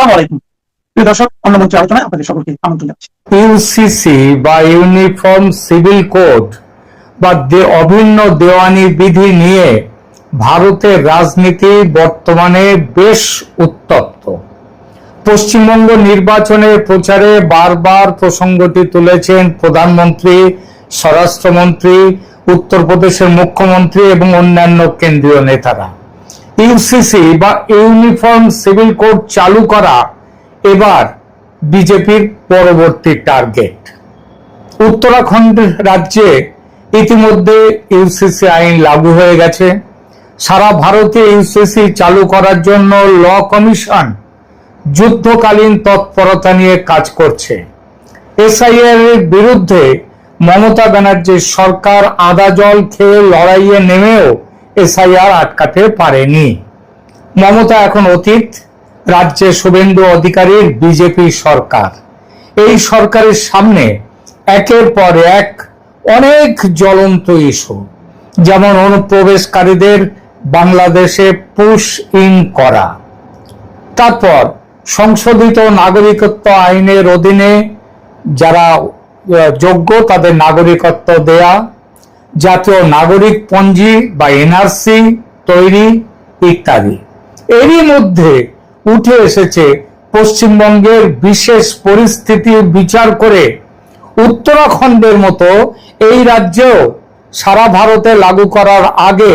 আসসালামু আলাইকুম প্রিয় দর্শক, অন্য মঞ্চে আলোচনায় আপনাদের সকলকে আমন্ত্রণ জানাচ্ছি। ইউসিসি বা ইউনিফর্ম সিভিল কোড বা অভিন্ন দেওয়ানি বিধি নিয়ে ভারতের রাজনীতি বর্তমানে বেশ উত্তপ্ত। পশ্চিমবঙ্গ নির্বাচনের প্রচারে বারবার প্রসঙ্গটি তুলেছেন প্রধানমন্ত্রী, স্বরাষ্ট্রমন্ত্রী, উত্তরপ্রদেশের মুখ্যমন্ত্রী এবং অন্যান্য কেন্দ্রীয় নেতারা। ইউসিসি বা ইউনিফর্ম সিভিল কোড চালু করা এবার বিজেপির পরবর্তী টার্গেট। উত্তরাখণ্ড রাজ্যে ইতিমধ্যে ইউসিসি আইন লাগু হয়ে গেছে। সারা ভারতে ইউসিসি চালু করার জন্য ল কমিশন যুদ্ধকালীন তৎপরতা নিয়ে কাজ করছে। এসআইআর এর বিরুদ্ধে মমতা ব্যানার্জির সরকার আদা জল খেয়ে লড়াইয়ে নেমেও এসআইআর আটকাতে পারেনি। মমতা এখন অতীত, রাজ্যে শুভেন্দু অধিকারীর বিজেপি সরকার। এই সরকারের সামনে একের পর এক অনেক জ্বলন্ত ইস্যু, যেমন অনুপ্রবেশকারীদের বাংলাদেশে পুশ ইন করা, তারপর সংশোধিত নাগরিকত্ব আইনের অধীনে যারা যোগ্য তাদের নাগরিকত্ব দেয়া, জাতীয় নাগরিক পঞ্জি বা এনআরসি তৈরি ইত্যাদি। এরই মধ্যে উঠে এসেছে পশ্চিমবঙ্গের বিশেষ পরিস্থিতি বিচার করে উত্তরাখণ্ডের মতো এই রাজ্যেও সারা ভারতে লাগু করার আগে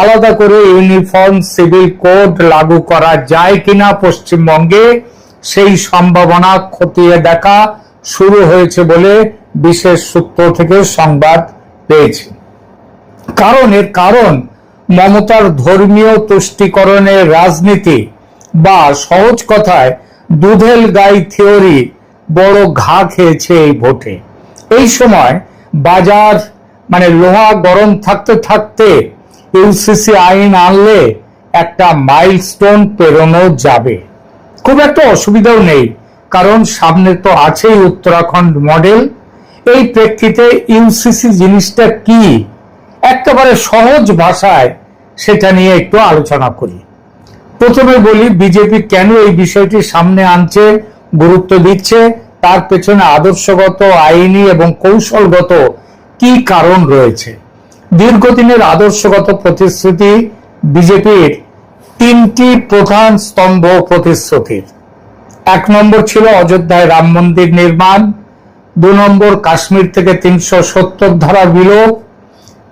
আলাদা করে ইউনিফর্ম সিভিল কোড লাগু করা যায় কিনা পশ্চিমবঙ্গে সেই সম্ভাবনা খতিয়ে দেখা শুরু হয়েছে বলে বিশেষ সূত্র থেকে সংবাদ পেয়েছি। এর কারণ মমতার ধর্মীয় তুষ্টিকরণের রাজনীতি বা সহজ কথায় দুধেল গাই থিওরি বড় ঘা খেয়েছে এই ভোটে। এই সময় বাজার লোহা গরম থাকতে থাকতে ইউসিসি আইন আনলে একটা মাইলস্টোন পেরোনো যাবে, খুব একটা অসুবিধাও নেই, কারণ সামনে তো আছেই উত্তরাখণ্ড মডেল। এই প্রেক্ষিতে ইউসিসি জিনিসটা কি একেবারে সহজ ভাষায় সেটা নিয়ে একটু আলোচনা করি। প্রথমে বলি বিজেপি কেন এই বিষয়টি সামনে আনছে, গুরুত্ব দিচ্ছে, তার পেছনে আদর্শগত, আইনি এবং কৌশলগত কি কারণ রয়েছে। দীর্ঘদিনের আদর্শগত প্রতিশ্রুতি বিজেপির তিনটি প্রধান স্তম্ভ প্রতিশ্রুতির। 1 নম্বর ছিল অযোধ্যায় রাম মন্দির নির্মাণ, 2 নম্বর কাশ্মীর থেকে 370 ধারা বিলোপ,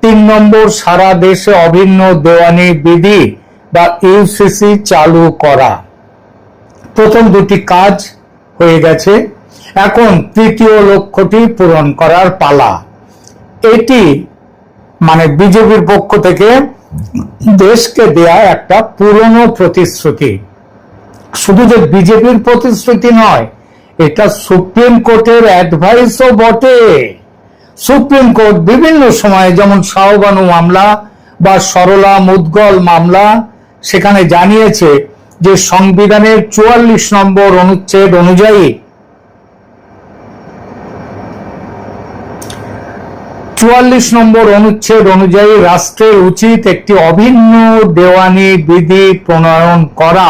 3 নম্বর সারা দেশে অভিন্ন দেওয়ানি বিধি বা ইউসিসি চালু করা। প্রথম দুটি কাজ হয়ে গেছে, এখন তৃতীয় লক্ষ্যটি পূরণ করার পালা। এটি বিজেপির পক্ষ থেকে দেশকে দেয়া একটা পুরনো প্রতিশ্রুতি। শুধু যে বিজেপির প্রতিশ্রুতি নয়, এটা সুপ্রিম কোর্টের অ্যাডভাইসও বটে। সুপ্রিম কোর্ট বিভিন্ন সময়ে, যেমন শাহবানু মামলা বা সরলা মুদগল মামলা, সেখানে জানিয়েছে যে সংবিধানের 44 নম্বর অনুচ্ছেদ অনুযায়ী 44 নম্বর অনুচ্ছেদ অনুযায়ী রাষ্ট্রের উচিত একটি অভিন্ন দেওয়ানি বিধি প্রণয়ন করা,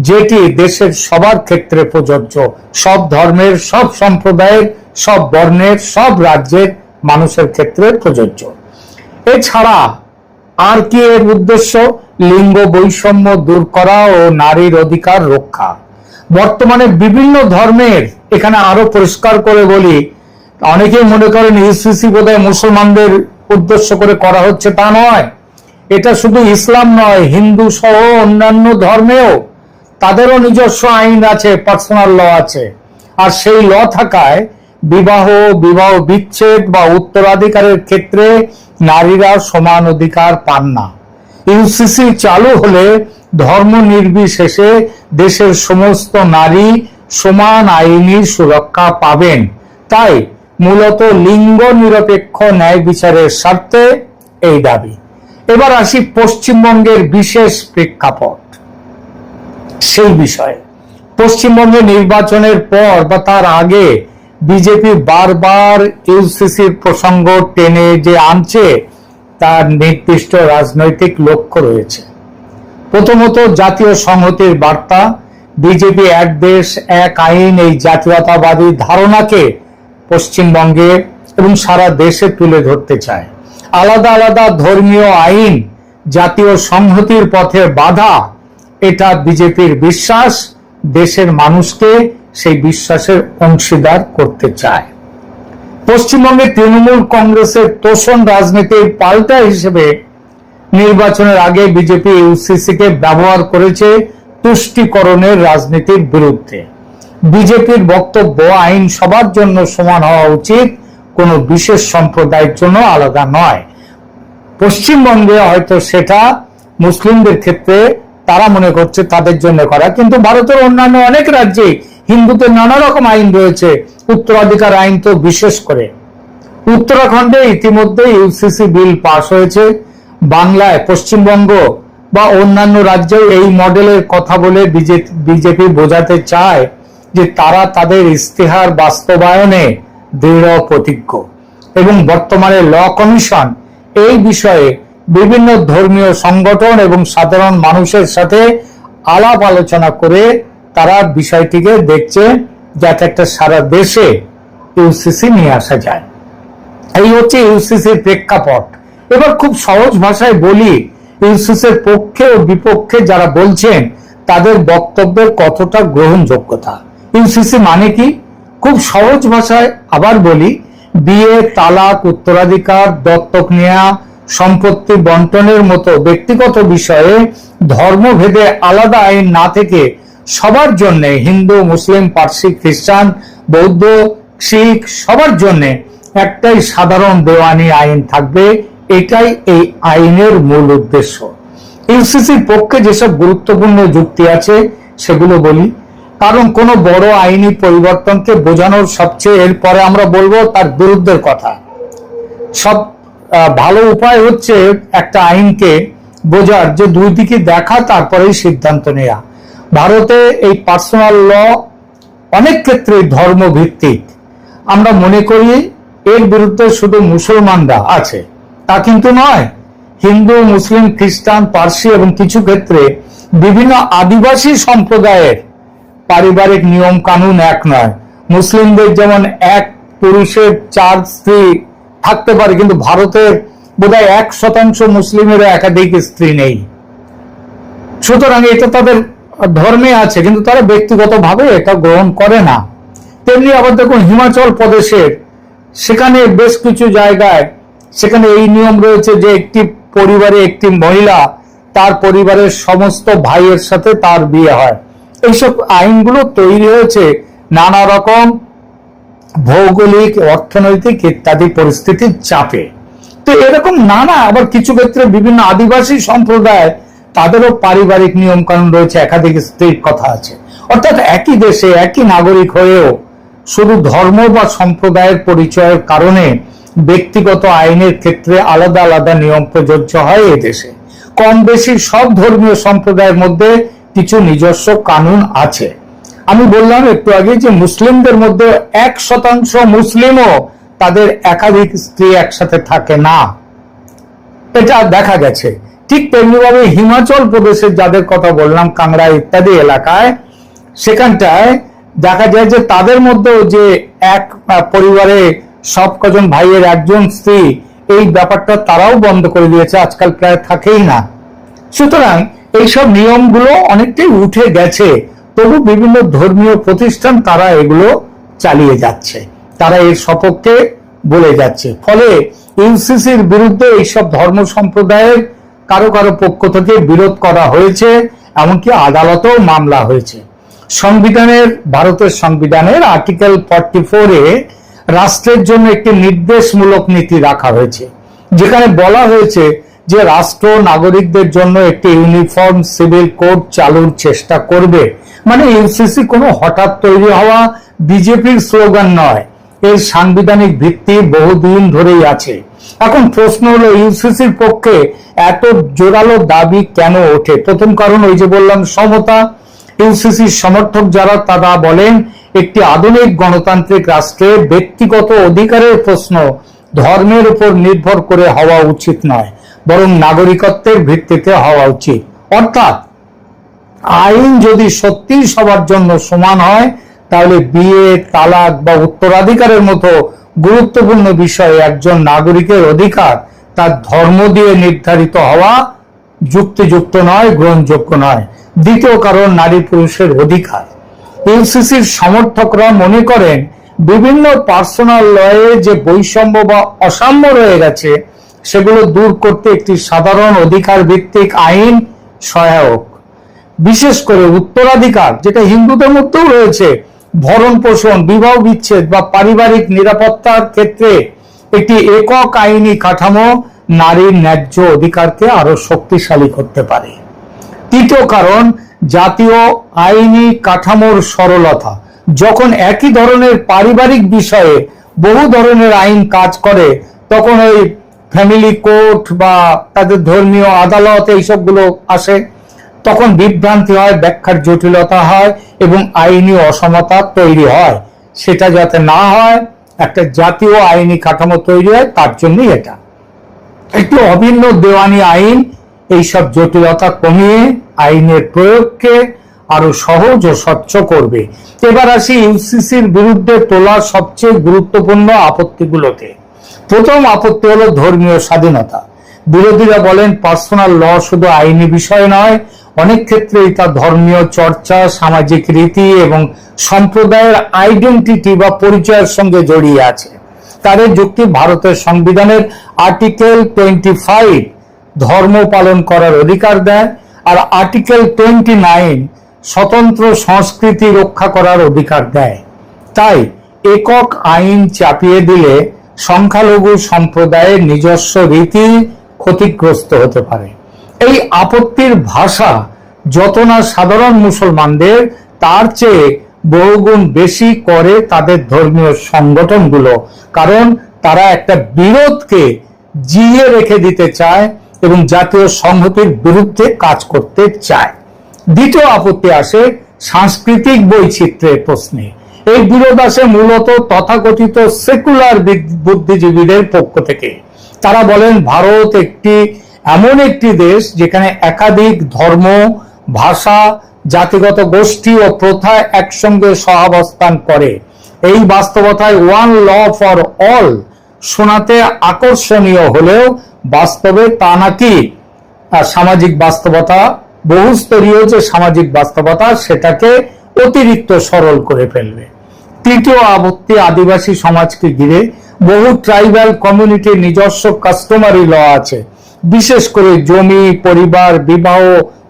যেটি দেশের সবার ক্ষেত্রে প্রযোজ্য, সব ধর্মের, সব সম্প্রদায়ের, সব বর্ণের, সব রাজ্যের মানুষের ক্ষেত্রে প্রযোজ্য। এছাড়া আর কি এর উদ্দেশ্য? লিঙ্গ বৈষম্য দূর করা ও নারীর অধিকার রক্ষা। বর্তমানে বিভিন্ন ধর্মের, এখানে আরো পরিষ্কার করে বলি, অনেকেই মনে করেন ইউসিসি বোধহয় মুসলমানদের উদ্দেশ্য করে করা হচ্ছে, তা নয়। এটা শুধু ইসলাম নয়, হিন্দু সহ অন্যান্য ধর্মেও তাদেরও নিজস্ব আইন আছে, পার্সোনাল ল আছে। আর সেই ল থাকায় বিবাহ বিচ্ছেদ বা উত্তরাধিকারের ক্ষেত্রে নারীরা সমান অধিকার পান না। ইউসিসি চালু হলে ধর্ম নির্বিশেষে দেশের সমস্ত নারী সমান আইনি সুরক্ষা পাবেন। তাই মূলত লিঙ্গ নিরপেক্ষ ন্যায় বিচারের স্বার্থে এই দাবি। এবার আসি পশ্চিমবঙ্গের বিশেষ প্রেক্ষাপট। সেই বিষয়ে পশ্চিমবঙ্গে নির্বাচনের পর বা তার আগে বিজেপি বারবার ইউসিসির প্রসঙ্গ টেনে যে আনছে, তার নির্দিষ্ট রাজনৈতিক লক্ষ্য রয়েছে। প্রথমত জাতীয় সংহতির বার্তা, বিজেপি এক দেশ এক আইন এই জাতীয়তাবাদী ধারণাকে পশ্চিমবঙ্গে এবং সারা দেশে তুলে ধরতে চায়। আলাদা আলাদা ধর্মীয় আইন জাতীয় সংহতির পথে বাধা, এটা বিজেপির বিশ্বাস। দেশের মানুষকে সেই বিশ্বাসের অংশীদার করতে চায়। পশ্চিমবঙ্গে তৃণমূল কংগ্রেসের তোষণ রাজনীতির পাল্টা হিসেবে নির্বাচনের আগে বিজেপি ইউসিসিকে ব্যবহার করেছে তুষ্টিকরণের রাজনীতির বিরুদ্ধে। বিজেপির বক্তব্য আইন সবার জন্য সমান হওয়া উচিত, কোনো বিশেষ সম্প্রদায়ের জন্য আলাদা নয়। পশ্চিমবঙ্গে হয়তো সেটা মুসলিমদের ক্ষেত্রে তারা মনে করছে তাদের জন্য করা, কিন্তু ভারতের অন্যান্য অনেক রাজ্যে হিন্দুদের নানা রকম আইন রয়েছে, উত্তরাধিকার আইন তো বিশেষ করে। উত্তরাখণ্ডে ইতিমধ্যে ইউসিসি বিল পাশ হয়েছে। বাংলায় পশ্চিমবঙ্গ বা অন্যান্য রাজ্যেও এই মডেলের কথা বলে বিজেপি বোঝাতে চায় যে তারা তাদের ইস্তেহার বাস্তবায়নে দৃঢ় প্রতিজ্ঞ। এবং বর্তমানে ল কমিশন এই বিষয়ে বিভিন্ন ধর্মীয় সংগঠন এবং সাধারণ মানুষের সাথে আলাপ আলোচনা করে তারা বিষয়টিকে দেখছে যাতে একটা সারা দেশে ইউসিসি নিয়ে আসা যায়। এই হচ্ছে ইউসিসির প্রেক্ষাপট। এবার খুব সহজ ভাষায় বলি, ইউসিসির পক্ষে ও বিপক্ষে যারা বলছেন তাদের বক্তব্যের কতটা গ্রহণযোগ্যতা। ইউসিসি মানে কি? খুব সহজ ভাষায় আবার বলি, বিয়ে, তালাক, উত্তরাধিকার, দত্তক নেওয়া, সম্পত্তি বন্টনের মতো ব্যক্তিগত বিষয়ে ধর্মভেদে আলাদা আইন না থেকে সবার জন্য, হিন্দু, মুসলিম, পার্সি, খ্রিস্টান, বৌদ্ধ, শিখ সবার জন্য একটাই সাধারণ দেওয়ানি আইন থাকবে। এটাই এই আইনের মূল উদ্দেশ্য। ইউসিসির পক্ষে যেসব গুরুত্বপূর্ণ যুক্তি আছে সেগুলো বলি, কারণ কোন বড় আইনি পরিবর্তনকে বোঝানোর সবচেয়ে, এরপরে আমরা বলবো তার বিরুদ্ধের কথা। সব ভালো উপায় হচ্ছে একটা আইনকে বোঝার যে দুই দিকে দেখা, তারপরেই সিদ্ধান্ত নেওয়া। ভারতে এই পার্সোনাল ল অনেক ক্ষেত্রে ধর্মভিত্তিক। আমরা মনে করি এর বিরুদ্ধে শুধু মুসলমানরা আছে, তা কিন্তু নয়। হিন্দু, মুসলিম, খ্রিস্টান, পার্সি এবং কিছু ক্ষেত্রে বিভিন্ন আদিবাসী সম্প্রদায়ের পারিবারিক নিয়ম কানুন এক নয়। মুসলিমদের যেমন এক পুরুষের 4 স্ত্রী থাকতে পারে, কিন্তু ভারতের বোধহয় 1% মুসলিমের একাধিক স্ত্রী নেই। সুতরাং এটা তাদের ধর্মে আছে, কিন্তু তারা ব্যক্তিগতভাবে এটা গ্রহণ করে না। তেমনি আবার দেখুন হিমাচল প্রদেশের, সেখানে বেশ কিছু জায়গায় সেখানে এই নিয়ম রয়েছে যে একটি পরিবারে একটি মহিলা তার পরিবারের সমস্ত ভাইয়ের সাথে তার বিয়ে হয়। এইসব আইনগুলো তৈরি হয়েছে নানা রকম ভৌগোলিক, অর্থনৈতিক ইত্যাদি পরিস্থিতির চাপে। তো এরকম নানা, আবার কিছু ক্ষেত্রে বিভিন্ন আদিবাসী সম্প্রদায় তাদেরও পারিবারিক নিয়ম কানুন রয়েছে, একাধিক স্ত্রীর কথা আছে। অর্থাৎ একই দেশে একই নাগরিক হয়েও শুধু ধর্ম বা সম্প্রদায়ের পরিচয়ের কারণে ব্যক্তিগত আইনের ক্ষেত্রে আলাদা আলাদা নিয়ম প্রযোজ্য হয় এ দেশে। কম বেশি সব ধর্মীয় সম্প্রদায়ের মধ্যে কিছু নিজস্ব কানুন আছে। আমি বললাম একটু আগে যে মুসলিমদের মধ্যে 1% মুসলিমও তাদের একাধিক স্ত্রী একসাথে থাকে না, এটা দেখা গেছে। ঠিক তেমনি ভাবে হিমাচল প্রদেশের যাদের কথা বললাম, কাংড়া ইত্যাদি এলাকায়, সেখানটায় দেখা যায় যে তাদের মধ্যেও যে এক পরিবারে সব কজন ভাইয়ের একজন স্ত্রী, এই ব্যাপারটা তারাও বন্ধ করে দিয়েছে, আজকাল প্রায় থাকেই না। সুতরাং এইসব নিয়মগুলো অনেকটাই উঠে গেছে, তবু বিভিন্ন ধর্মীয় প্রতিষ্ঠান তারা এগুলো চালিয়ে যাচ্ছে, তারা এর সপক্ষে বলে যাচ্ছে। ফলে ইউসিসির বিরুদ্ধে এইসব ধর্ম সম্প্রদায়ের কারো কারো পক্ষ থেকে বিরোধ করা হয়েছে, এমনকি আদালতেও মামলা হয়েছে। ভারতের সংবিধানের আর্টিকেল 44-এ রাষ্ট্রের জন্য একটি নির্দেশমূলক নীতি রাখা হয়েছে, যেখানে বলা হয়েছে যে রাষ্ট্র নাগরিকদের জন্য একটি ইউনিফর্ম সিভিল কোড চালুর চেষ্টা করবে। মানে ইউসিসি কোনো হঠাৎ তৈরি হওয়া বিজেপির স্লোগান নয়, এর সাংবিধানিক ভিত্তি বহুদিন ধরেই আছে। এখন প্রশ্ন হলো ইউসিসির পক্ষে এত জোরালো দাবি কেন ওঠে? প্রথম কারণ ওই যে বললাম, সমতা। ইউসিসির সমর্থক যারা তারা বলেন একটি আধুনিক গণতান্ত্রিক রাষ্ট্রে ব্যক্তিগত অধিকারের প্রশ্ন ধর্মের উপর নির্ভর করে হওয়া উচিত নয়, বরং নাগরিকত্বের ভিত্তিতে হওয়া উচিত। অর্থাৎ আইন যদি সত্যি সবার জন্য সমান হয়, তাহলে বিয়ে, তালাক বা উত্তরাধিকারের মতো গুরুত্বপূর্ণ বিষয়ে একজন নাগরিকের অধিকার তার ধর্ম দিয়ে নির্ধারিত হওয়া যুক্তিযুক্ত নয়, গ্রহণযোগ্য নয়। দ্বিতীয় কারণ, নারী পুরুষের অধিকার। ইউসিসির সমর্থকরা মনে করেন বিভিন্ন পার্সোনাল লয়ে যে বৈষম্য বা অসাম্য রয়ে গেছে সেগুলো দূর করতে একটি সাধারণ অধিকার ভিত্তিক আইন সহায়ক। বিশেষ করে উত্তরাধিকার, যেটা হিন্দুদের মধ্যেও রয়েছে, ভরণ পোষণ, বিবাহ বিচ্ছেদ বা পারিবারিক নিরাপত্তার ক্ষেত্রে একটি একক আইনি কাঠামো নারীর ন্যায্য অধিকারকে আরো শক্তিশালী করতে পারে। তৃতীয় কারণ, জাতীয় আইনি কাঠামোর সরলতা। যখন একই ধরনের পারিবারিক বিষয়ে বহু ধরনের আইন কাজ করে, তখন ওই ফ্যামিলি কোর্ট বা তাদের ধর্মীয় আদালত এইসবগুলো আসে, তখন বিভ্রান্তি হয়, ব্যাখ্যার জটিলতা হয় এবং আইনি অসমতা তৈরি হয়। সেটা যাতে না হয়, একটা জাতীয় আইনি কাঠামো তৈরি হয়, তার জন্যই এটা। একটু অভিন্ন দেওয়ানি আইন এইসব জটিলতা কমিয়ে আইনের প্রয়োগকে আরো সহজ ও স্বচ্ছ করবে। এবার আসি ইউসিসির বিরুদ্ধে তোলা সবচেয়ে গুরুত্বপূর্ণ আপত্তিগুলোতে। প্রথম আপত্তি হলো ধর্মীয় স্বাধীনতা। বিরোধীরা বলেন পার্সোনাল ল শুধু আইনি বিষয় নয়, অনেক ক্ষেত্রেই তা ধর্মীয় চর্চা, সামাজিক রীতি এবং সম্প্রদায়ের আইডেন্টিটি বা পরিচয়ের সঙ্গে জড়িয়ে আছে। তাদের যুক্তি, ভারতের সংবিধানের আর্টিকেল 25 ধর্ম পালন করার অধিকার দেয়, আর আর্টিকেল 29 স্বতন্ত্র সংস্কৃতি রক্ষা করার অধিকার দেয়। তাই একক আইন চাপিয়ে দিলে সংখ্যালঘু সম্প্রদায়ের নিজস্ব রীতি ক্ষতিগ্রস্ত হতে পারে। এই আপত্তির ভাষা যত না সাধারণ মুসলমানদের, তার চেয়ে বহুগুণ বেশি করে তাদের ধর্মীয় সংগঠনগুলো, কারণ তারা একটা বিরোধকে জিয়ে রেখে দিতে চায় এবং জাতীয় সংহতির বিরুদ্ধে কাজ করতে চায়। দ্বিতীয় আপত্তি আসে সাংস্কৃতিক বৈচিত্র্যের প্রশ্নে। এই বিরোধ আসে মূলত তথাকথিত সেকুলার বুদ্ধিজীবীদের পক্ষ থেকে। তারা বলেন ভারত এমন একটি দেশ যেখানে একাধিক ধর্ম, ভাষা, জাতিগত গোষ্ঠী ও প্রথা একসঙ্গে সহাবস্থান করে। এই বাস্তবতায় ওয়ান ল ফর অল শোনাতে আকর্ষণীয় হলেও বাস্তবে তা নাকি সামাজিক বাস্তবতা, বহুস্তরীয় যে সামাজিক বাস্তবতা, সেটাকে অতিরিক্ত সরল করে ফেলবে। তৃতীয় আপত্তি আদিবাসী সমাজকে ঘিরে। বহু ট্রাইবাল কমিউনিটির নিজস্ব কাস্টমারি ল আছে, বিশেষ করে জমি, পরিবার, বিবাহ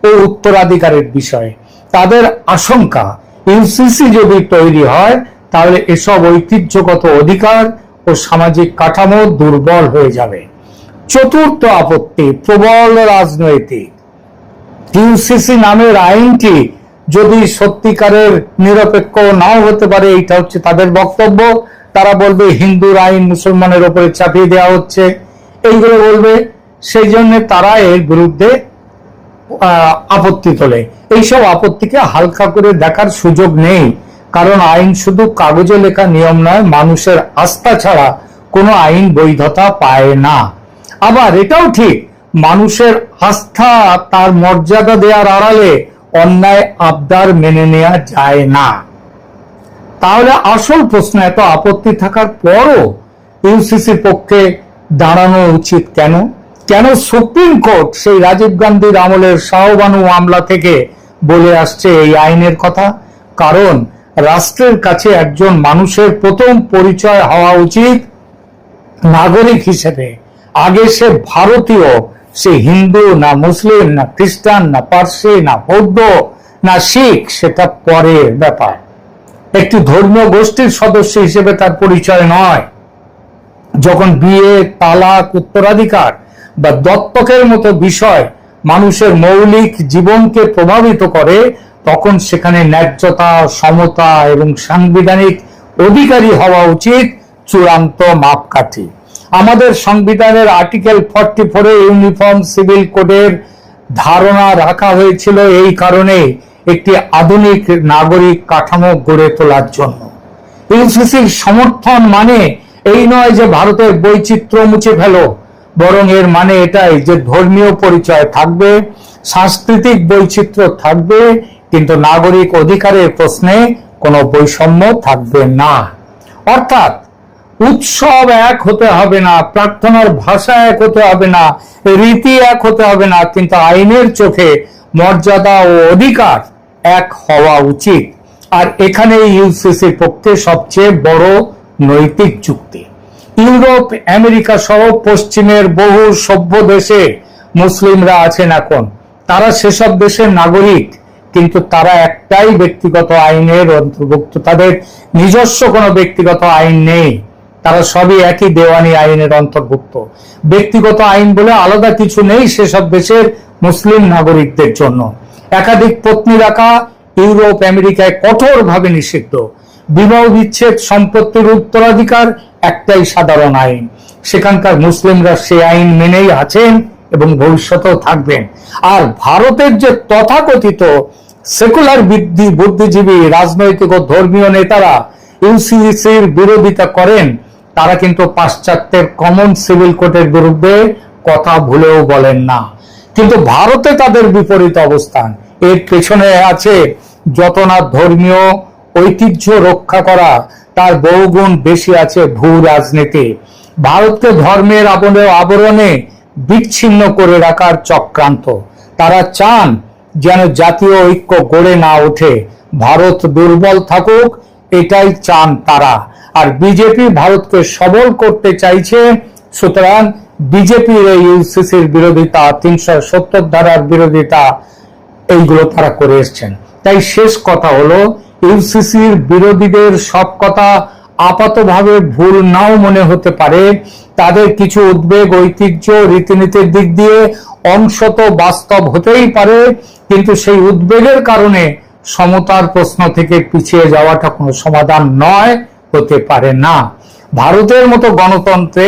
ও উত্তরাধিকারের বিষয়ে। তাদের আশঙ্কা, ইউসিসি যদি তৈরি হয় তাহলে এসব ঐতিহ্যগত অধিকার ও সামাজিক কাঠামো দুর্বল হয়ে যাবে। চতুর্থ আপত্তি প্রবল রাজনৈতিক। ইউসিসি নামের আইনটি যদি সত্যিকারের নিরপেক্ষ নাও হতে পারে, এটা হচ্ছে তাদের বক্তব্য। তারা বলবে হিন্দুর আইন মুসলমানের উপরে চাপিয়ে দেওয়া হচ্ছে, এইগুলো বলবে। সেই জন্য তারা এর বিরুদ্ধে আপত্তি তোলে। এইসব আপত্তিকে হালকা করে দেখার সুযোগ নেই, কারণ আইন শুধু কাগজে লেখা নিয়ম নয়, মানুষের আস্থা ছাড়া কোনো আইন বৈধতা পায় না। আবার এটাও ঠিক, মানুষের আস্থা তার মর্যাদা দেওয়ার আড়ালে অন্যায় আবদার মেনে নেওয়া যায় না। তাহলে আসল প্রশ্ন, এত আপত্তি থাকার পরও ইউসিসির পক্ষে দাঁড়ানো উচিত কেন? কেন সুপ্রিম কোর্ট সেই রাজীব গান্ধীর আমলের শাহবানু মামলা থেকে বলে আসছে এই আইনের কথা? কারণ রাষ্ট্রের কাছে একজন মানুষের প্রথম পরিচয় হওয়া উচিত নাগরিক হিসেবে। আগে সে ভারতীয়, সে হিন্দু না মুসলিম না খ্রিস্টান না পার্সি না বৌদ্ধ না শিখ, সেটা পরের ব্যাপার। একটি ধর্মীয় গোষ্ঠীর সদস্য হিসেবে তার পরিচয় নয়। যখন বিয়ে, তালাক, উত্তরাধিকার বা দত্তকের মতো বিষয় মানুষের মৌলিক জীবনকে প্রভাবিত করে, তখন সেখানে ন্যায্যতা, সমতা এবং সাংবিধানিক অধিকারী হওয়া উচিত চূড়ান্ত মাপকাঠি। আমাদের সংবিধানের আর্টিকেল 44 ইউনিফর্ম সিভিল কোডের ধারণা রাখা হয়েছিল এই কারণে, একটি আধুনিক নাগরিক কাঠামো গড়ে তোলার জন্য। ইউসিসির সমর্থন মানে এই নয় যে ভারতের বৈচিত্র্য মুছে ফেলো। বরং এর মানে এটাই যে ধর্মীয় পরিচয় থাকবে, সাংস্কৃতিক বৈচিত্র্য থাকবে, কিন্তু নাগরিক অধিকারের প্রশ্নে কোনো বৈষম্য থাকবে না। অর্থাৎ উৎসব এক হতে হবে না, প্রার্থনার ভাষা এক হতে হবে না, রীতি এক হতে হবে না, কিন্তু আইনের চোখে মর্যাদা ও অধিকার এক হওয়া উচিত। আর এখানে ইউসিসির পক্ষে সবচেয়ে বড় নৈতিক যুক্তি। ইউরোপ, আমেরিকা সহ পশ্চিমের বহু সভ্য দেশে মুসলিমরা আছেন এখন, তারা সেসব দেশের নাগরিক, কিন্তু তারা একটাই ব্যক্তিগত আইনের অন্তর্ভুক্ত, তাদের নিজস্ব কোনো ব্যক্তিগত আইন নেই, তারা সবই একই দেওয়ানি আইনের অন্তর্ভুক্ত। ব্যক্তিগত আইন বলে আলাদা কিছু নেই সেসব দেশের মুসলিম নাগরিকদের জন্য। একাধিক পত্নী রাখা ইউরোপ, আমেরিকায় কঠোরভাবে নিষিদ্ধ। বিবাহ বিচ্ছেদ, সম্পত্তির উত্তরাধিকার একটাই সাধারণ আইন। সেখানকার মুসলিমরা সেই আইন মেনেই আছেন এবং ভবিষ্যতেও থাকবেন। আর ভারতের যে তথাকথিত সেকুলার বুদ্ধিজীবী, রাজনৈতিক ও ধর্মীয় নেতারা ইউসিসির বিরোধিতা করেন, তারা কিন্তু পাশ্চাত্যের কমন সিভিল কোডের বিরুদ্ধে কথা ভুলেও বলেন না। কিন্তু ভারতে তাদের বিপরীত অবস্থান। এর পেছনে আছে যত না ধর্মীয় ঐতিহ্য রক্ষা করা, তার বহুগুণ বেশি আছে ভূ রাজনীতি। ভারতকে ধর্মের আবরণে বিচ্ছিন্ন করে রাখার চক্রান্ত। তারা চান যেন জাতীয় ঐক্য গড়ে না ওঠে, ভারত দুর্বল থাকুক, এটাই চান তারা। আর বিজেপি ভারতকে সবল করতে চাইছে, সুতরাং বিজেপির এই ইউসিসির বিরোধিতা, 370 ধারার বিরোধিতা, এইগুলো তারা করে এসছেন। তাই শেষ কথা হলো, ইউসিসির বিরোধীদের সব কথা আপাতভাবে ভুল নাও মনে হতে পারে, তাদের কিছু উদ্বেগ ঐতিহ্য রীতিনীতির দিক দিয়ে অংশত বাস্তব হতেই পারে, কিন্তু সেই উদ্বেগের কারণে সমতার প্রশ্ন থেকে পিছিয়ে যাওয়াটা কোনো সমাধান নয়, হতে পারে না। ভারতের মতো গণতন্ত্রে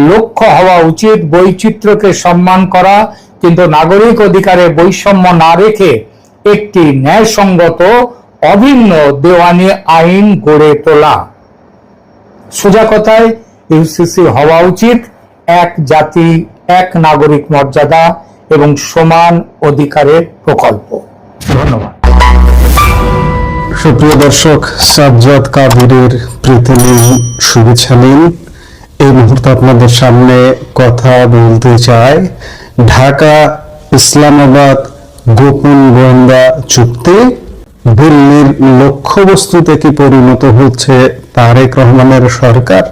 লক্ষ্য হওয়া উচিত বৈচিত্র্যকে সম্মান করা, কিন্তু নাগরিক অধিকারে বৈষম্য না রেখে একটি ন্যায়সঙ্গত অভিন্ন দেওয়ানি আইন গড়ে তোলা। সোজা কথায় ইউসিসি হওয়া উচিত এক জাতি, এক নাগরিক মর্যাদা এবং সমান অধিকারের প্রকল্প। ধন্যবাদ। সুপ্রিয় দর্শক, সাজ্জাদ কাদিরের প্রীতি শুভেচ্ছা নিন। এই মুহূর্তে আপনাদের সামনে কথা বলতে চাই ঢাকা ইসলামাবাদ গোপন গোয়েন্দা চুক্তি, দিল্লির লক্ষ্যবস্তুতে কি পরিণত হচ্ছে তারেক রহমানের সরকার।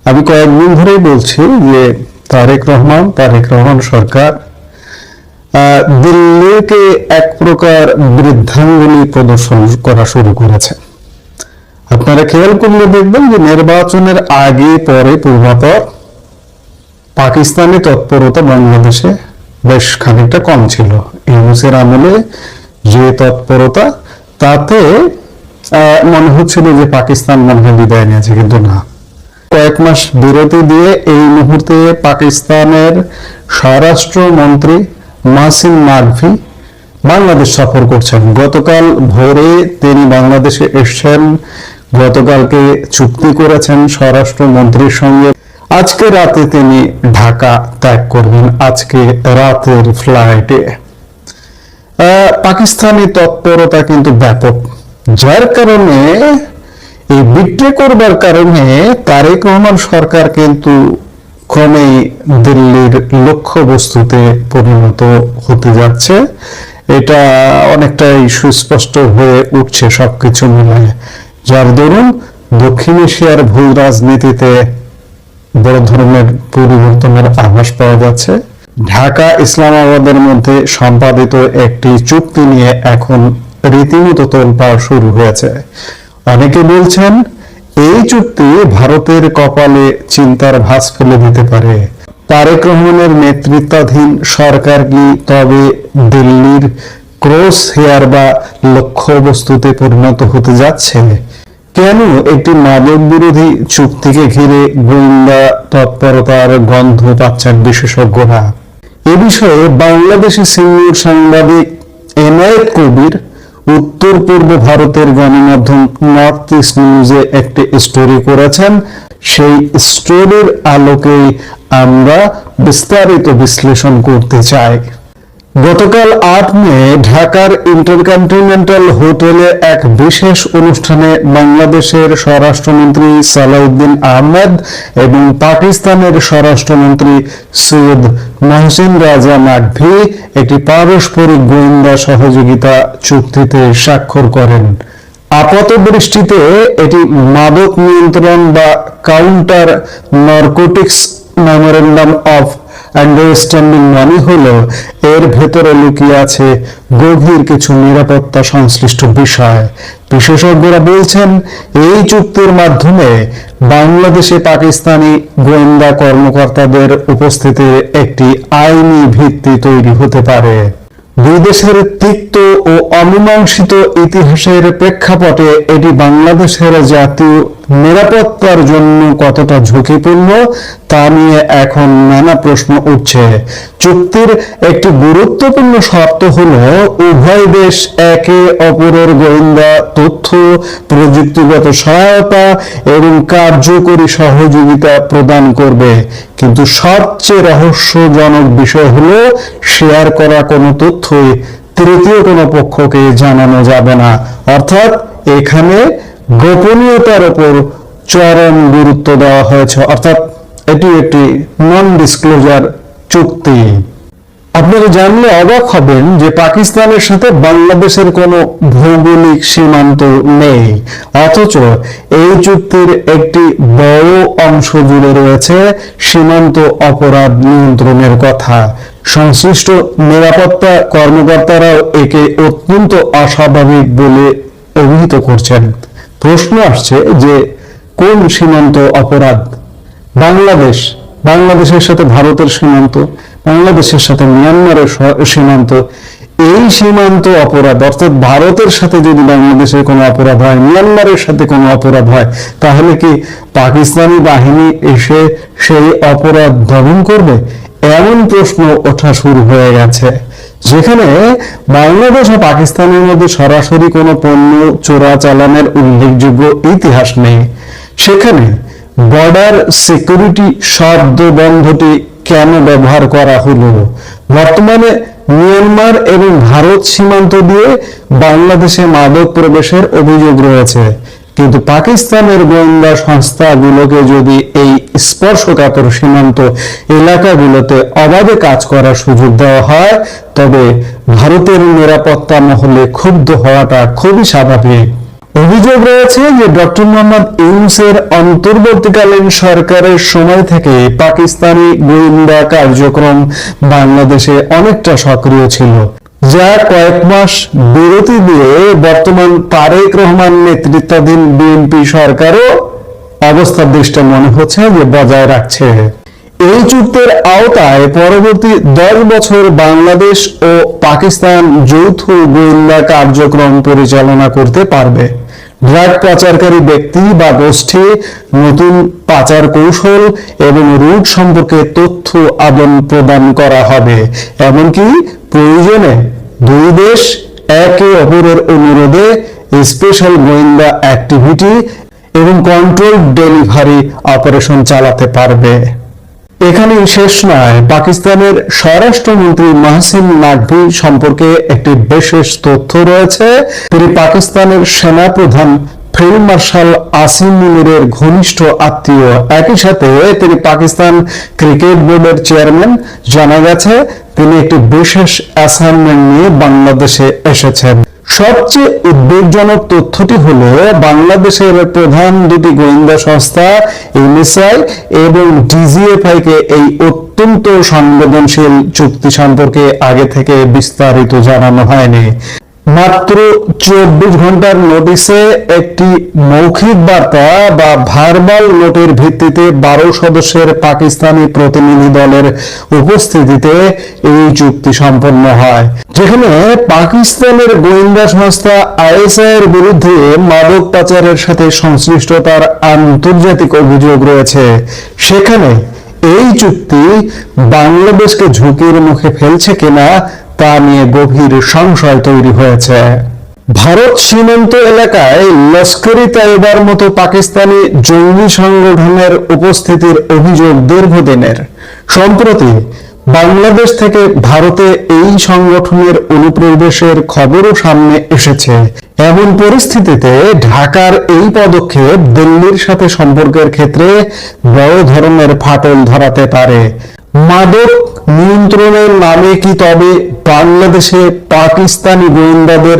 আমি কয়েকদিন ধরেই বলছি যে তারেক রহমান সরকার দিল্লিকে এক প্রকার বৃদ্ধাঙ্গুলি প্রদর্শন করা শুরু করেছে। আপনারা খেয়াল করলে দেখবেন যে নির্বাচনের আগে পরে পূর্বাপর পাকিস্তানি তৎপরতা বাংলাদেশে বেশ খানিকটা কম ছিল। ইউনূসের আমলে যে তৎপরতা, তাতে মনে হচ্ছিল যে পাকিস্তান মনে হয় বিদায় নিয়েছে, কিন্তু না। কয়েক মাস বিরতি দিয়ে এই মুহূর্তে পাকিস্তানের স্বরাষ্ট্রমন্ত্রী মাসিম মারভি বাংলাদেশ সফর করছেন। গতকাল ভোরে তিনি বাংলাদেশে এসেছেন, গতকালকে চুক্তি করেছেন স্বরাষ্ট্রমন্ত্রীর সঙ্গে। আজকে রাতে তিনি ঢাকা ত্যাগ করবেন, আজকে রাতের ফ্লাইটে। পাকিস্তানি তৎপরতা কিন্তু ব্যাপক, যার কারণে এই বিট্রে করবার কারণে তারেক রহমান সরকার কিন্তু ক্রমেই দিল্লির লক্ষ্যবস্তুতে পরিণত হতে যাচ্ছে। এটা অনেকটাই সুস্পষ্ট হয়ে উঠছে সবকিছু মিলিয়ে, যার দরুন দক্ষিণ এশিয়ার ভূ রাজনীতিতে বড় ধরনের পরিবর্তনের আভাস পাওয়া যাচ্ছে। ঢাকা ইসলামাবাদের মধ্যে সম্পাদিত একটি চুক্তি নিয়ে এখন রীতিমতো তোলপাড় শুরু হয়েছে। অনেকে বলছেন এই চুক্তি ভারতের কপালে চিন্তার ভাঁজ ফেলে দিতে পারে। তারেক রহমানের নেতৃত্বাধীন সরকার কি তবে দিল্লির ক্রস হেয়ার বা লক্ষ্যবস্তুতে পরিণত হতে যাচ্ছে? কেন একটি মাদক বিরোধী চুক্তিকে ঘিরে গোয়েন্দা তৎপরতার গন্ধ পাচ্ছেন বিশেষজ্ঞরা? এ বিষয়ে বাংলাদেশি সিনিয়র সাংবাদিক এনায়েত কবির উত্তর পূর্ব ভারতের গণমাধ্যম নর্থ ইস্ট নিউজে একটি স্টোরি করেছেন। সেই স্টোরির আলোকেই আমরা বিস্তারিত বিশ্লেষণ করতে চাই। গতকাল 8 মে ঢাকার ইন্টারকন্টিনেন্টাল হোটেলে এক বিশেষ অনুষ্ঠানে বাংলাদেশের স্বরাষ্ট্রমন্ত্রী সালাউদ্দিন আহমেদ এবং পাকিস্তানের স্বরাষ্ট্রমন্ত্রী সৈয়দ মহসিন রাজা নাকভি একটি পারস্পরিক গোয়েন্দা সহযোগিতা চুক্তিতে স্বাক্ষর করেন। আপাতদৃষ্টিতে এটি মাদক নিয়ন্ত্রণ বা counter narcotics memorandum of understanding মনে হলেও এর ভেতরে লুকিয়ে আছে গভীর কিছু নিরাপত্তা সংশ্লিষ্ট বিষয়। বিশেষজ্ঞরা বলছেন, এই চুক্তির মাধ্যমে বাংলাদেশে পাকিস্তানি গোয়েন্দা কর্মকর্তাদের উপস্থিতির একটি আইনি ভিত্তি তৈরি হতে পারে। দুই দেশের তিক্ত ও অমীমাংসিত ইতিহাসের প্রেক্ষাপটে এটি বাংলাদেশের জাতীয় নিরাপত্তার জন্য কতটা ঝুঁকিপূর্ণ তা নিয়ে এখন নানা প্রশ্ন উঠছে। চুক্তির একটি গুরুত্বপূর্ণ শর্ত হলো উভয় দেশ একে অপরের গোয়েন্দা তথ্য, প্রযুক্তিগত সহায়তা এবং কার্যকরী সহযোগিতা প্রদান করবে। কিন্তু সবচেয়ে রহস্যজনক বিষয় হলো শেয়ার করা কোনো তথ্যই তৃতীয় কোনো পক্ষকে জানানো যাবে না। অর্থাৎ এখানে গোপনীয়তার উপর চরম গুরুত্ব দেওয়া হয়েছে। অর্থাৎ এটি একটি নন ডিসক্লোজার চুক্তি। আপনারা জানলে অবাক হবেন যে পাকিস্তানের সাথে বাংলাদেশের কোনো ভৌগোলিক সীমান্ত নেই, অথচ এই চুক্তির একটি বড় অংশ জুড়ে রয়েছে সীমান্ত অপরাধ নিয়ন্ত্রণের কথা। সংশ্লিষ্ট নিরাপত্তা কর্মকর্তারাও একে অত্যন্ত অস্বাভাবিক বলে অভিহিত করছেন। প্রশ্ন আসছে যে কোন সীমান্ত অপরাধ? বাংলাদেশের সাথে ভারতের সীমান্ত, বাংলাদেশের সাথে মিয়ানমারের সীমান্ত, এই সীমান্ত অপরাধ অর্থাৎ ভারতের সাথে যদি বাংলাদেশের কোনো অপরাধ হয়, মিয়ানমারের সাথে কোনো অপরাধ হয়, তাহলে কি পাকিস্তানি বাহিনী এসে সেই অপরাধ দমন করবে? এমন প্রশ্ন ওঠা শুরু হয়ে গেছে। যেখানে বাংলাদেশ ও পাকিস্তানের মধ্যে সরাসরি কোনো পণ্য চোরাচালানের উল্লেখযোগ্য ইতিহাস নেই, সেখানে বর্ডার সিকিউরিটি শব্দবন্ধটি কেন ব্যবহার করা হলো? বর্তমানে মিয়ানমার এবং ভারত সীমান্ত দিয়ে বাংলাদেশে মাদক প্রবেশের অভিযোগ রয়েছে, কিন্তু পাকিস্তানের গোয়েন্দা সংস্থাগুলোকে যদি এই স্পর্শকাতর সীমান্ত এলাকাগুলোতে অবাধে কাজ করার সুযোগ দেওয়া হয়, তবে ভারতের নিরাপত্তা মহলে ক্ষুব্ধ হওয়াটা খুবই স্বাভাবিক। অভিযোগ রয়েছে যে ডক্টর মোহাম্মদ ইউনূসের অন্তর্বর্তীকালীন সরকারের সময় থেকে পাকিস্তানি গোয়েন্দা কার্যক্রম বাংলাদেশে অনেকটা সক্রিয় ছিল, যা কয়েক মাস বিরতি দিয়ে বর্তমান তারেক রহমান নেতৃত্বাধীন বিএনপি সরকারও অবস্থার দৃষ্টি মনে হচ্ছে যে বজায় রাখছে। এই চুক্তির আওতায় পরবর্তী 10 বছর বাংলাদেশ ও পাকিস্তান যৌথ গোয়েন্দা কার্যক্রম পরিচালনা করতে পারবে। ড্রাগ পাচারকারী ব্যক্তি বা গোষ্ঠী নতুন পাচার কৌশল এবং রুট সম্পর্কে তথ্য আদান প্রদান করা হবে। এমনকি প্রয়োজনে দুই দেশ একে অপরের অনুরোধে স্পেশাল গোয়েন্দা অ্যাক্টিভিটি এবং কন্ট্রোল ডেলিভারি অপারেশন চালাতে পারবে। এখানেই শেষ নয়, পাকিস্তানের স্বরাষ্ট্রমন্ত্রী মহসিন নাকভি সম্পর্কে একটি বিশেষ তথ্য রয়েছে। তিনি পাকিস্তানের সেনাপ্রধান ফিল্ড মার্শাল আসিম মুনিরের ঘনিষ্ঠ আত্মীয়। একই সাথে তিনি পাকিস্তান ক্রিকেট বোর্ডের চেয়ারম্যান। জানা গেছে তিনি একটি বিশেষ অ্যাসাইনমেন্ট নিয়ে বাংলাদেশে এসেছেন। সবচেয়ে উদ্বেগজনক তথ্যটি হলো বাংলাদেশের প্রধান দুটি গোয়েন্দা সংস্থা এনএসআই এবং ডিজিএফআই কে এই অত্যন্ত সংবেদনশীল চুক্তি সম্পর্কে আগে থেকে বিস্তারিত জানানো হয়নি। মাত্র 24 ঘন্টার নোটিশে একটি মৌখিক বার্তা বা ভার্বাল নোটের ভিত্তিতে 12 সদস্যের পাকিস্তানি প্রতিনিধি দলের উপস্থিতিতে এই চুক্তি সম্পন্ন হয়, যেখানে পাকিস্তানের গোয়েন্দা সংস্থা আইএসআই এর বিরুদ্ধে মাদক পাচারের সাথে সংশ্লিষ্টতার আন্তর্জাতিক অভিযোগ রয়েছে। সেখানে এই চুক্তি বাংলাদেশকে ঝুঁকির মুখে ফেলছে কিনা তা নিয়ে গভীর সংশয় তৈরি হয়েছে। ভারত সীমান্ত এলাকায় লস্করি তাইবার মতো পাকিস্তানি জঙ্গি সংগঠনের উপস্থিতির অভিযোগ দীর্ঘদিনের। সম্প্রতি বাংলাদেশ থেকে ভারতে এই সংগঠনের অনুপ্রবেশের খবরও সামনে এসেছে। এমন পরিস্থিতিতে ঢাকার এই পদক্ষেপ দিল্লির সাথে সম্পর্কের ক্ষেত্রে বড় ধরনের ফাটল ধরাতে পারে। মাদক নিয়ন্ত্রণের নামে কি তবে বাংলাদেশে পাকিস্তানি গোয়েন্দাদের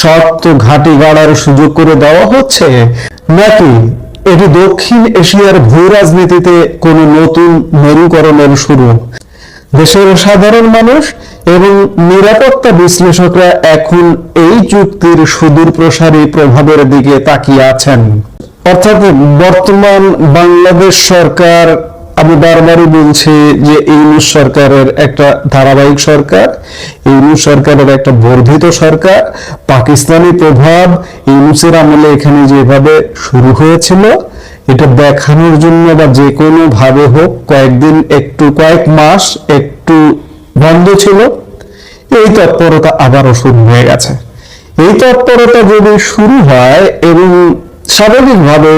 শক্ত ঘাঁটি গাড়ার সুযোগ করে দেওয়া হচ্ছে, নাকি এটি দক্ষিণ এশিয়ার ভূ রাজনীতিতে কোনো নতুন মেরুকরণের শুরু? দেশের সাধারণ মানুষ এবং নিরাপত্তা বিশ্লেষকরা এখন এই চুক্তির সুদূর প্রসারী প্রভাবের দিকে তাকিয়ে আছেন। অর্থাৎ বর্তমান বাংলাদেশ সরকার, আমি বারবারই বলছি যে ইউনূস সরকারের একটা ধারাবাহিক সরকার, ইউনূস সরকারের একটা বর্ধিত সরকার। পাকিস্তানি প্রভাব ইউনূসের আমলে এখানে যেভাবে শুরু হয়েছিল, এটা দেখানোর জন্য বা যে কোনো ভাবে হোক কয়েকদিন কয়েক মাস একটু বন্ধ ছিল, এই তৎপরতা আবারও শুরু হয়ে গেছে। এই তৎপরতা যদি শুরু হয় এবং স্বাভাবিকভাবে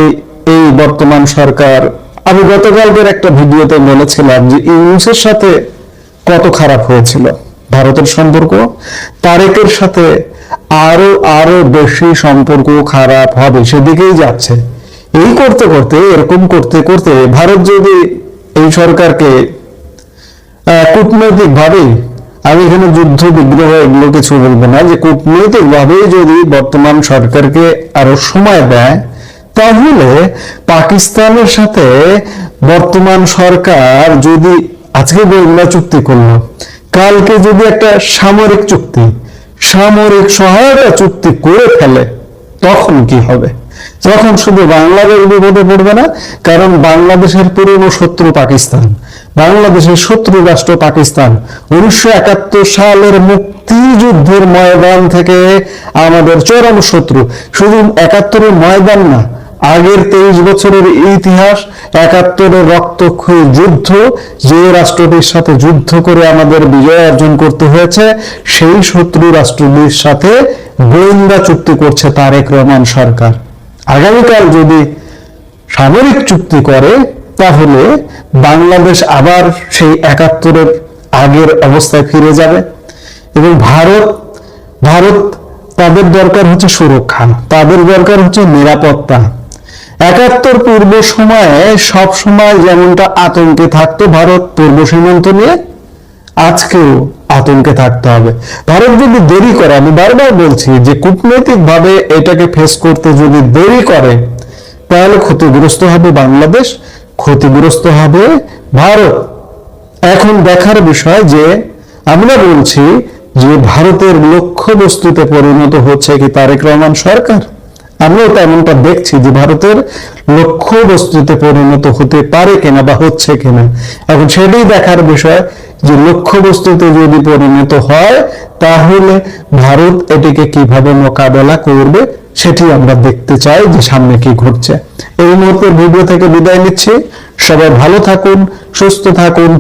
এই বর্তমান সরকার, আমি গতকালকের একটা ভিডিওতে বলেছিলাম যে ইউনূসের সাথে কত খারাপ হয়েছিল ভারতের সম্পর্ক, তারেকের সাথে আরো বেশি সম্পর্ক খারাপ হবে, সেদিকেই যাচ্ছে। এই করতে করতে, এরকম করতে করতে ভারত যদি এই সরকারকে কূটনৈতিক ভাবে, আমি এখানে যুদ্ধ বিগ্রহ এগুলো কিছু বলবো না, যে কূটনৈতিক ভাবে যদি বর্তমান সরকারকে আরো সময় দেয়, তাহলে পাকিস্তানের সাথে বর্তমান সরকার যদি আজকে গোয়েন্দা চুক্তি করলো, কালকে যদি একটা সামরিক সহায়তা চুক্তি করে ফেলে, তখন কি হবে? তখন শুধু বাংলাদেশ বিপদে পড়বে না, কারণ বাংলাদেশের পুরনো শত্রু পাকিস্তান, বাংলাদেশের শত্রু রাষ্ট্র পাকিস্তান 1971 সালের মুক্তিযুদ্ধের ময়দান থেকে আমাদের চরম শত্রু। শুধু 71-এর ময়দান না, আগের 23 বছরের ইতিহাস, 71-এর রক্তক্ষয়ী যুদ্ধ, যে রাষ্ট্রটির সাথে যুদ্ধ করে আমাদের বিজয় অর্জন করতে হয়েছে, সেই শত্রু রাষ্ট্রটির সাথে গোয়েন্দা চুক্তি করছে তারেক রহমান সরকার। আগামীকাল যদি সামরিক চুক্তি করে, তাহলে বাংলাদেশ আবার সেই 71-এর আগের অবস্থায় ফিরে যাবে। এবং ভারত তাদের দরকার হচ্ছে সুরক্ষা, তাদের দরকার হচ্ছে নিরাপত্তা। 71 পূর্ব সময়ে সব সময় যেমনটা আতঙ্কে থাকতো ভারত পূর্ব সীমান্ত নিয়ে, আজকেও আতঙ্কে থাকতে হবে। ভারত যদি দেরি করে, আমি বারবার বলছি যে কূটনৈতিক ভাবে এটাকে ফেস করতে যদি দেরি করে, তাহলে ক্ষতিগ্রস্ত হবে বাংলাদেশ, ক্ষতিগ্রস্ত হবে ভারত। এখন দেখার বিষয় যে আমরা বলছি যে ভারতের লক্ষ্যবস্তুতে পরিণত হচ্ছে কি তারেক রহমান সরকার। আমরাও তেমনটা দেখছি যে ভারতের লক্ষ্যবস্তুতে পরিণত হতে পারে কিনা বা হচ্ছে কিনা। এখন সেটাই দেখার বিষয় যে লক্ষ্যবস্তুতে যদি পরিণত হয়, তাহলে ভারত এটিকে কিভাবে মোকাবেলা করবে, সেটি আমরা দেখতে চাই যে সামনে কি ঘটছে। এই মুহূর্তের ভিডিও থেকে বিদায় নিচ্ছি। সবাই ভালো থাকুন, সুস্থ থাকুন,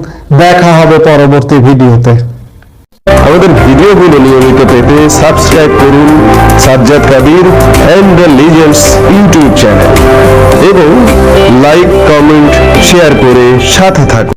দেখা হবে পরবর্তী ভিডিওতে। আমাদের ভিডিওগুলো নিয়মিত পেতে সাবস্ক্রাইব করুন Sajjad Kadir and the legends YouTube channel এবং লাইক, কমেন্ট, শেয়ার করে সাথে থাকুন।